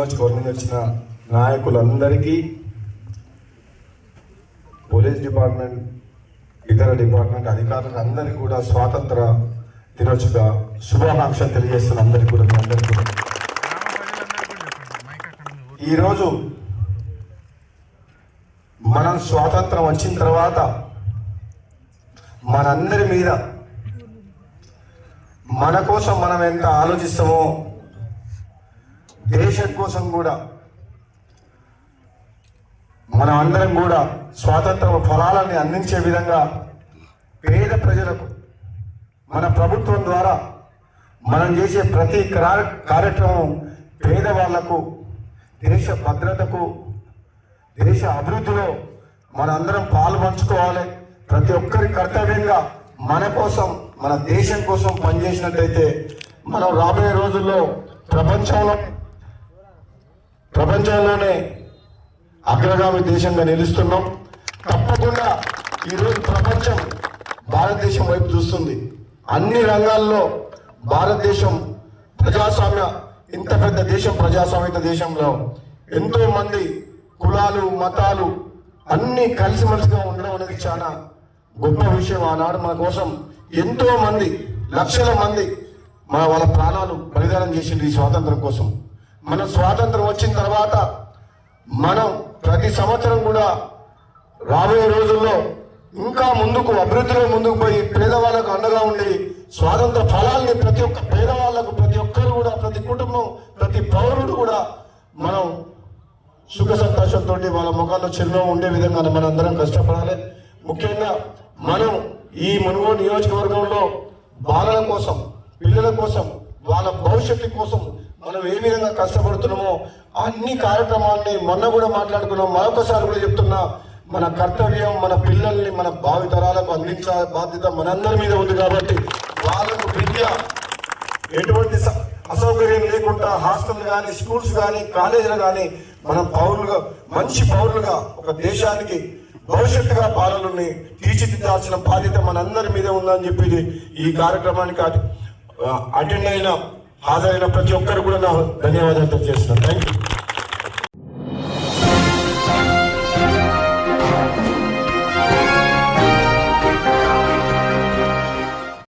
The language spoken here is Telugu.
నియోజకవర్గం వచ్చిన నాయకులందరికీ, పోలీస్ డిపార్ట్మెంట్, ఇతర డిపార్ట్మెంట్ అధికారులకు అందరికీ కూడా స్వాతంత్ర దినోత్సవ శుభాకాంక్షలు తెలియజేస్తున్న అందరికీ కూడా, మీ అందరికీ కూడా ఈరోజు మనం స్వాతంత్రం వచ్చిన తర్వాత మనందరి మీద మన కోసం మనం ఎంత ఆలోచిస్తామో దేశం కోసం కూడా మనం అందరం కూడా స్వాతంత్ర ఫలాలని అందించే విధంగా పేద ప్రజలకు మన ప్రభుత్వం ద్వారా మనం చేసే ప్రతి కార్యక్రమం పేదవాళ్లకు, దేశ భద్రతకు, దేశ అభివృద్ధిలో మనందరం పాలు పంచుకోవాలి. ప్రతి ఒక్కరి కర్తవ్యంగా మన కోసం, మన దేశం కోసం పనిచేసినట్టయితే మనం రాబోయే రోజుల్లో ప్రపంచంలోనే అగ్రగామి దేశంగా నిలుస్తున్నాం. తప్పకుండా ఈరోజు ప్రపంచం భారతదేశం వైపు చూస్తుంది. అన్ని రంగాల్లో భారతదేశం ప్రజాస్వామ్య, ఇంత పెద్ద దేశం, ప్రజాస్వామ్య దేశంలో ఎంతో మంది కులాలు, మతాలు అన్ని కలిసిమెలిసిగా ఉండడం అనేది చాలా గొప్ప విషయం. ఆనాడు మన కోసం ఎంతో మంది, లక్షల మంది వాళ్ళ ప్రాణాలు బలిదానం చేసింది ఈ స్వాతంత్రం కోసం. మన స్వాతంత్రం వచ్చిన తర్వాత మనం ప్రతి సంవత్సరం కూడా రాబోయే రోజుల్లో ఇంకా ముందుకు, అభివృద్ధిలో ముందుకు పోయి పేదవాళ్ళకు అండగా ఉండి స్వాతంత్ర ఫలాల్ని ప్రతి ఒక్క పేదవాళ్లకు, ప్రతి ఒక్కరు కూడా, ప్రతి కుటుంబం, ప్రతి పౌరుడు కూడా మనం సుఖ సంతోషంతో వాళ్ళ ముఖాల్లో చిరునవ్వు ఉండే విధంగా మనం అందరం కష్టపడాలి. ముఖ్యంగా మనం ఈ మునుగోడు నియోజకవర్గంలో బాలల కోసం, పిల్లల కోసం, వాళ్ళ భవిష్యత్తు కోసం మనం ఏ విధంగా కష్టపడుతున్నామో అన్ని కార్యక్రమాలని మొన్న కూడా మాట్లాడుకున్నాం. మరొకసారి కూడా చెప్తున్నా, మన కర్తవ్యం మన పిల్లల్ని మన భావితరాలకు అందించే బాధ్యత మనందరి మీద ఉంది. కాబట్టి వాళ్ళకు విద్య ఎటువంటి అసౌకర్యం లేకుండా హాస్టల్ కానీ, స్కూల్స్ కానీ, కాలేజీలు కానీ మనం పౌరులుగా, మంచి పౌరులుగా ఒక దేశానికి భవిష్యత్తుగా పాలనని తీర్చిదిద్దాల్సిన బాధ్యత మనందరి మీద ఉందని చెప్పి ఈ కార్యక్రమానికి అటెండ్ అయిన, హాజరైన ప్రతి ఒక్కరు కూడా నా ధన్యవాదాలు తెలియజేస్తున్నాను. Thank you.